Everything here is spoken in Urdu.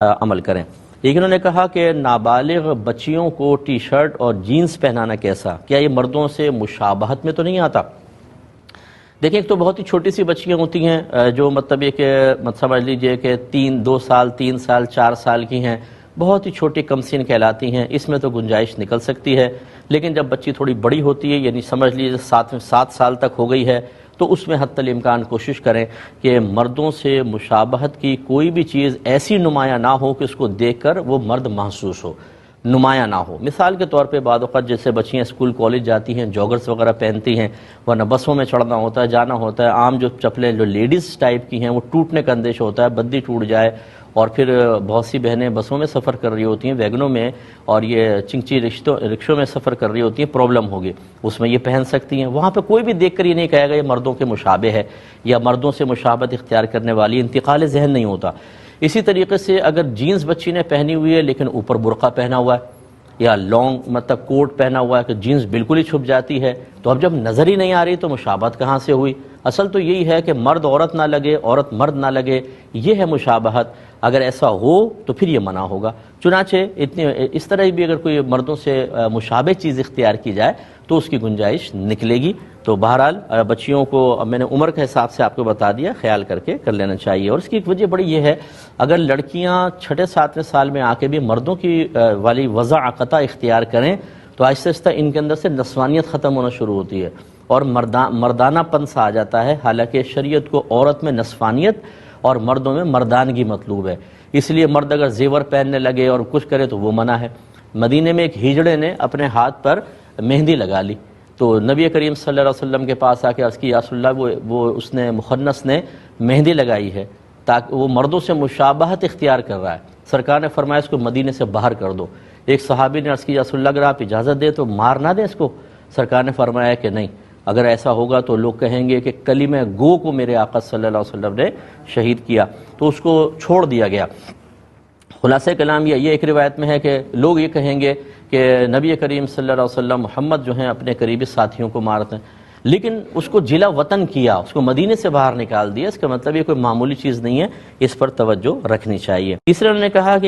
عمل کریں۔ لیکن انہوں نے کہا کہ نابالغ بچیوں کو ٹی شرٹ اور جینز پہنانا کیسا، کیا یہ مردوں سے مشابہت میں تو نہیں آتا؟ دیکھیں، ایک تو بہت ہی چھوٹی سی بچیاں ہوتی ہیں جو مطلب یہ کہ سمجھ لیجئے کہ 2 سال 3 سال 4 سال کی ہیں، بہت ہی چھوٹی کمسن کہلاتی ہیں، اس میں تو گنجائش نکل سکتی ہے۔ لیکن جب بچی تھوڑی بڑی ہوتی ہے، یعنی سمجھ لیجیے 7 سال تک ہو گئی ہے، تو اس میں حتی الامکان کوشش کریں کہ مردوں سے مشابہت کی کوئی بھی چیز ایسی نمایاں نہ ہو کہ اس کو دیکھ کر وہ مرد محسوس ہو، نمایاں نہ ہو۔ مثال کے طور پہ بعض اوقات جیسے بچیاں اسکول کالج جاتی ہیں، جاگرز وغیرہ پہنتی ہیں، ورنہ بسوں میں چڑھنا ہوتا ہے، جانا ہوتا ہے، عام جو چپلیں جو لیڈیز ٹائپ کی ہیں وہ ٹوٹنے کا اندیشہ ہوتا ہے، بدی ٹوٹ جائے، اور پھر بہت سی بہنیں بسوں میں سفر کر رہی ہوتی ہیں، ویگنوں میں، اور یہ چنگچی رکشوں میں سفر کر رہی ہوتی ہیں، پرابلم ہوگی، اس میں یہ پہن سکتی ہیں۔ وہاں پہ کوئی بھی دیکھ کر یہ نہیں کہے گا یہ مردوں کے مشابہ ہے یا مردوں سے مشابہت اختیار کرنے والی، انتقال ذہن نہیں ہوتا۔ اسی طریقے سے اگر جینز بچی نے پہنی ہوئی ہے لیکن اوپر برقع پہنا ہوا ہے یا لانگ مطلب کوٹ پہنا ہوا ہے کہ جینز بالکل ہی چھپ جاتی ہے، تو اب جب نظر ہی نہیں آ رہی تو مشابہت کہاں سے ہوئی؟ اصل تو یہی ہے کہ مرد عورت نہ لگے، عورت مرد نہ لگے، یہ ہے مشابہت۔ اگر ایسا ہو تو پھر یہ منع ہوگا۔ چنانچہ اس طرح بھی اگر کوئی مردوں سے مشابہ چیز اختیار کی جائے تو اس کی گنجائش نکلے گی۔ تو بہرحال بچیوں کو میں نے عمر کے حساب سے آپ کو بتا دیا، خیال کر کے کر لینا چاہیے۔ اور اس کی ایک وجہ بڑی یہ ہے، اگر لڑکیاں 6 7 سال میں آ کے بھی مردوں کی والی وضع قطع اختیار کریں تو آہستہ آہستہ ان کے اندر سے نسوانیت ختم ہونا شروع ہوتی ہے اور مردانہ پن سا آ جاتا ہے، حالانکہ شریعت کو عورت میں نسوانیت اور مردوں میں مردانگی مطلوب ہے۔ اس لیے مرد اگر زیور پہننے لگے اور کچھ کرے تو وہ منع ہے۔ مدینے میں ایک ہجڑے نے اپنے ہاتھ پر مہندی لگا لی، تو نبی کریم صلی اللہ علیہ وسلم کے پاس آ کے عرض کی، یا رسول اللہ وہ اس نے مخنث نے مہندی لگائی ہے تاکہ وہ مردوں سے مشابہت اختیار کر رہا ہے۔ سرکار نے فرمایا اس کو مدینے سے باہر کر دو۔ ایک صحابی نے عرض کی، یا رسول اللہ اگر آپ اجازت دیں تو مار نہ دیں اس کو؟ سرکار نے فرمایا کہ نہیں، اگر ایسا ہوگا تو لوگ کہیں گے کہ کلمہ گو کو میرے آقا صلی اللہ علیہ وسلم نے شہید کیا، تو اس کو چھوڑ دیا گیا۔ خلاصہ کلام یہ ایک روایت میں ہے کہ لوگ یہ کہیں گے کہ نبی کریم صلی اللہ علیہ وسلم محمد جو ہیں اپنے قریبی ساتھیوں کو مارتے ہیں، لیکن اس کو جلا وطن کیا، اس کو مدینے سے باہر نکال دیا۔ اس کا مطلب یہ کوئی معمولی چیز نہیں ہے، اس پر توجہ رکھنی چاہیے۔ تیسرے انہوں نے کہا کہ